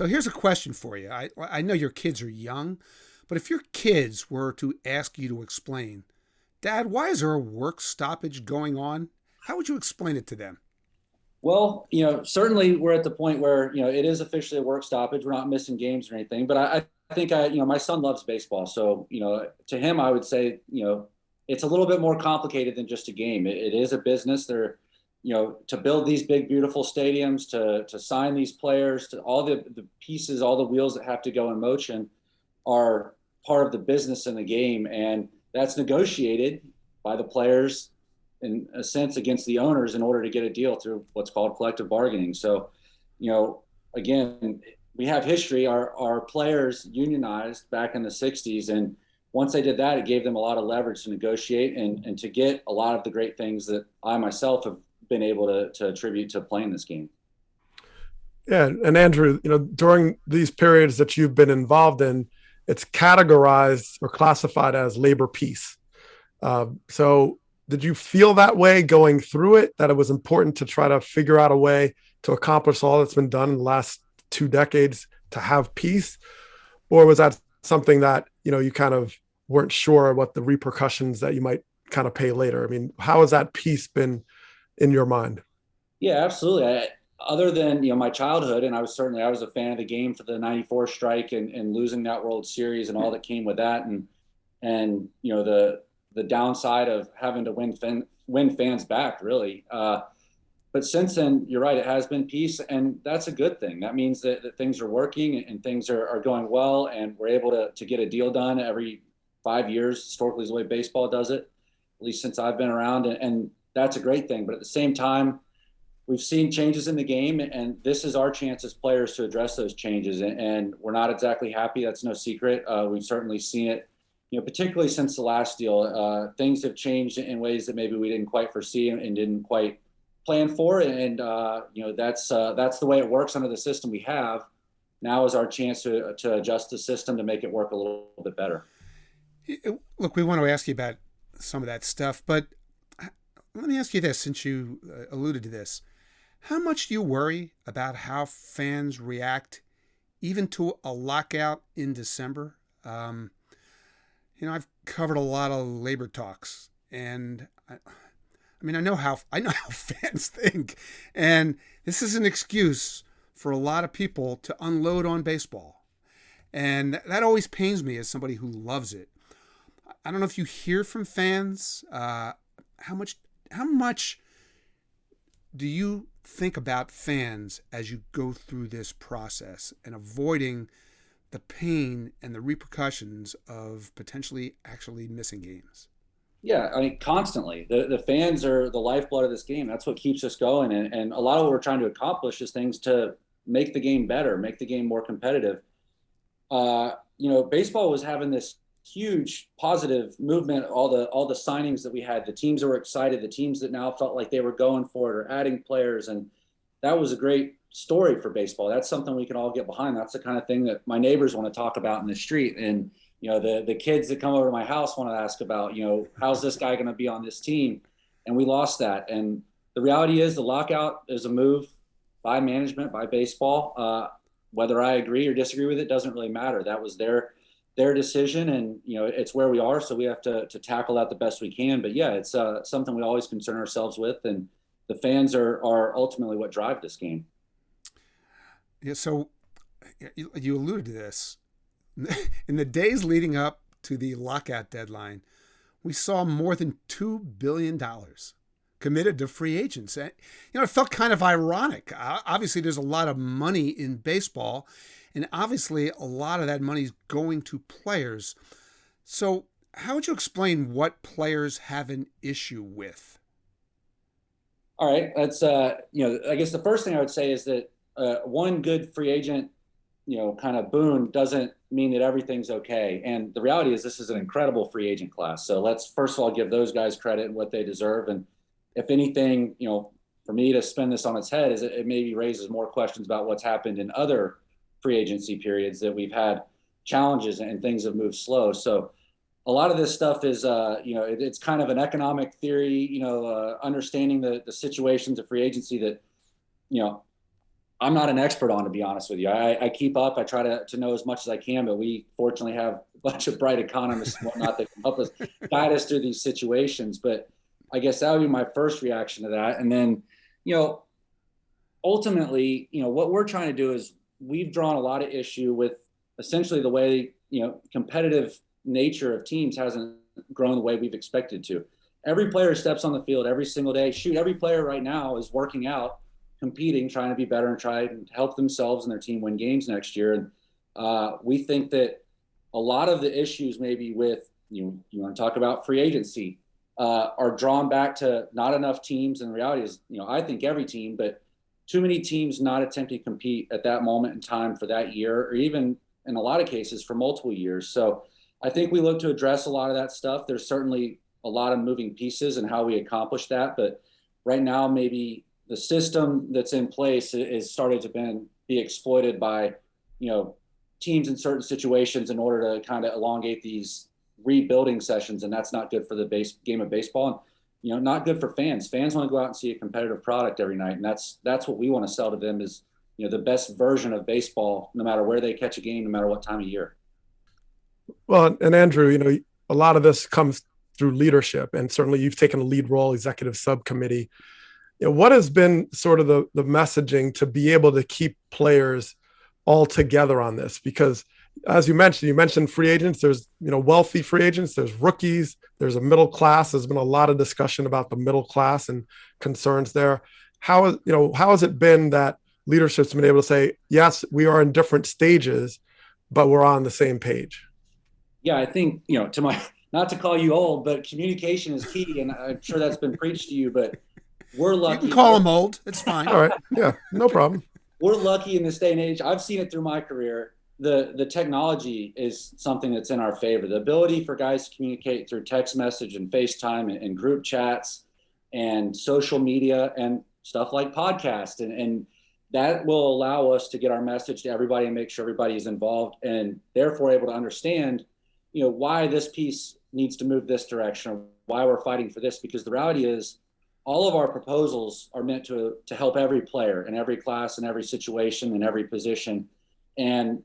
So here's a question for you. I know your kids are young, but if your kids were to ask you to explain, Dad, why is there a work stoppage going on? How would you explain it to them? Well, certainly we're at the point where, it is officially a work stoppage. We're not missing games or anything, but I think my son loves baseball. So, to him, I would say, it's a little bit more complicated than just a game. It is a business. To build these big, beautiful stadiums, to sign these players, to all the pieces, all the wheels that have to go in motion are part of the business in the game. And that's negotiated by the players in a sense against the owners in order to get a deal through what's called collective bargaining. So, again, we have history. Our players unionized back in the 60s. And once they did that, it gave them a lot of leverage to negotiate and to get a lot of the great things that I myself have been able to attribute to playing this game. Yeah, and Andrew, during these periods that you've been involved in, it's categorized or classified as labor peace. So did you feel that way going through it, that it was important to try to figure out a way to accomplish all that's been done in the last 2 decades to have peace? Or was that something that, you kind of weren't sure what the repercussions that you might kind of pay later? I mean, how has that peace been in your mind? Yeah, absolutely. Other than my childhood, and I was a fan of the game for the '94 strike and losing that World Series and all that came with that, and the downside of having to win fans back, really. But since then, you're right, it has been peace, and that's a good thing. That means that things are working and things are going well, and we're able to get a deal done every 5 years. Historically, is the way baseball does it, at least since I've been around, and that's a great thing. But at the same time, we've seen changes in the game, and this is our chance as players to address those changes. And we're not exactly happy. That's no secret. We've certainly seen it, particularly since the last deal. Things have changed in ways that maybe we didn't quite foresee and didn't quite plan for. And that's the way it works under the system we have. Now is our chance to adjust the system to make it work a little bit better. Look, we want to ask you about some of that stuff, but let me ask you this, since you alluded to this. How much do you worry about how fans react even to a lockout in December? I've covered a lot of labor talks, and I know how fans think, and this is an excuse for a lot of people to unload on baseball, and that always pains me as somebody who loves it. I don't know if you hear from fans. How much do you think about fans as you go through this process and avoiding the pain and the repercussions of potentially actually missing games? Yeah, I mean, constantly. The fans are the lifeblood of this game. That's what keeps us going. And a lot of what we're trying to accomplish is things to make the game better, make the game more competitive. Baseball was having this huge positive movement, all the signings that we had, the teams that were excited, the teams that now felt like they were going for it or adding players. And that was a great story for baseball. That's something we can all get behind. That's the kind of thing that my neighbors want to talk about in the street. And, the kids that come over to my house want to ask about, how's this guy going to be on this team? And we lost that. And the reality is the lockout is a move by management, by baseball. Whether I agree or disagree with it doesn't really matter. That was their decision, and it's where we are, so we have to tackle that the best we can. But yeah, it's something we always concern ourselves with, and the fans are ultimately what drive this game. Yeah, so you alluded to this. In the days leading up to the lockout deadline, we saw more than $2 billion committed to free agents. It felt kind of ironic. Obviously, there's a lot of money in baseball, and obviously a lot of that money is going to players. So how would you explain what players have an issue with? All right, that's I guess the first thing I would say is that one good free agent, kind of boon doesn't mean that everything's okay. And the reality is this is an incredible free agent class. So let's first of all give those guys credit and what they deserve. And if anything, for me to spin this on its head is it maybe raises more questions about what's happened in other free agency periods that we've had challenges and things have moved slow. So a lot of this stuff is, it's kind of an economic theory, understanding the situations of free agency that, I'm not an expert on, to be honest with you. I keep up. I try to know as much as I can, but we fortunately have a bunch of bright economists and whatnot that can help us guide us through these situations. But I guess that would be my first reaction to that. And then, ultimately, what we're trying to do is we've drawn a lot of issue with essentially the way, competitive nature of teams hasn't grown the way we've expected to. Every player steps on the field every single day. Shoot, every player right now is working out, competing, trying to be better and try and help themselves and their team win games next year. And we think that a lot of the issues maybe with, you want to talk about free agency, are drawn back to not enough teams. And the reality is, I think every team, but too many teams not attempting to compete at that moment in time for that year, or even in a lot of cases for multiple years. So I think we look to address a lot of that stuff. There's certainly a lot of moving pieces and how we accomplish that. But right now, maybe the system that's in place is starting to be exploited by, teams in certain situations in order to kind of elongate these rebuilding sessions. And that's not good for the game of baseball. And, not good for fans. Fans want to go out and see a competitive product every night. And that's what we want to sell to them is, the best version of baseball, no matter where they catch a game, no matter what time of year. Well, and Andrew, a lot of this comes through leadership, and certainly you've taken a lead role, executive subcommittee. What has been sort of the messaging to be able to keep players all together on this? Because as you mentioned free agents, there's, wealthy free agents, there's rookies, there's a middle class. There's been a lot of discussion about the middle class and concerns there. How has it been that leadership's been able to say, yes, we are in different stages, but we're on the same page? Yeah, I think, not to call you old, but communication is key. And I'm sure that's been preached to you, but we're lucky. You can call them old. It's fine. All right. Yeah, no problem. We're lucky in this day and age. I've seen it through my career. The technology is something that's in our favor. The ability for guys to communicate through text message and FaceTime and group chats and social media and stuff like podcasts. And that will allow us to get our message to everybody and make sure everybody is involved and therefore able to understand, why this piece needs to move this direction, or why we're fighting for this. Because the reality is all of our proposals are meant to help every player in every class, in every situation, in every position. And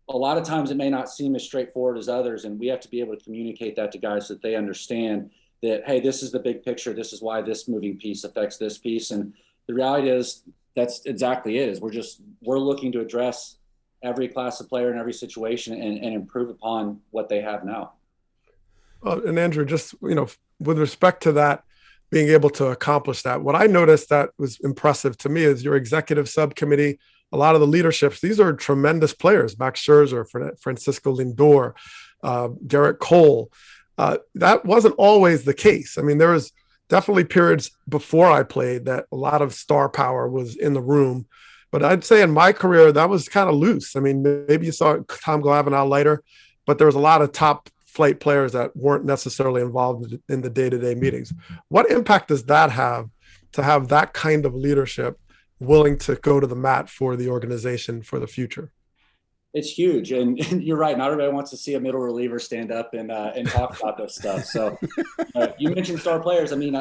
a lot of times it may not seem as straightforward as others. And we have to be able to communicate that to guys so that they understand that, hey, this is the big picture. This is why this moving piece affects this piece. And the reality is that's exactly it. We're looking to address every class of player in every situation and improve upon what they have now. Well, and Andrew, just, with respect to that, being able to accomplish that, what I noticed that was impressive to me is your executive subcommittee, a lot of the leaderships, these are tremendous players, Max Scherzer, Francisco Lindor, Garrett Cole. That wasn't always the case. I mean, there was definitely periods before I played that a lot of star power was in the room. But I'd say in my career, that was kind of loose. I mean, maybe you saw Tom Glavine later, but there was a lot of top flight players that weren't necessarily involved in the day-to-day meetings. What impact does that have to have that kind of leadership willing to go to the mat for the organization for the future? It's huge. And you're right. Not everybody wants to see a middle reliever stand up and talk about this stuff. So you mentioned star players. I mean,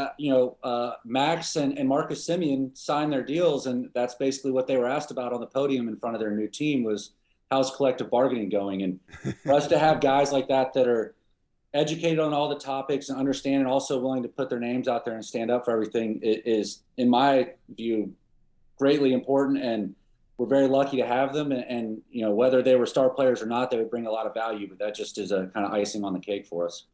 Max and Marcus Semien signed their deals. And that's basically what they were asked about on the podium in front of their new team was, how's collective bargaining going? And for us to have guys like that are educated on all the topics and understand and also willing to put their names out there and stand up for everything is, in my view, greatly important. And we're very lucky to have them. And whether they were star players or not, they would bring a lot of value, but that just is a kind of icing on the cake for us.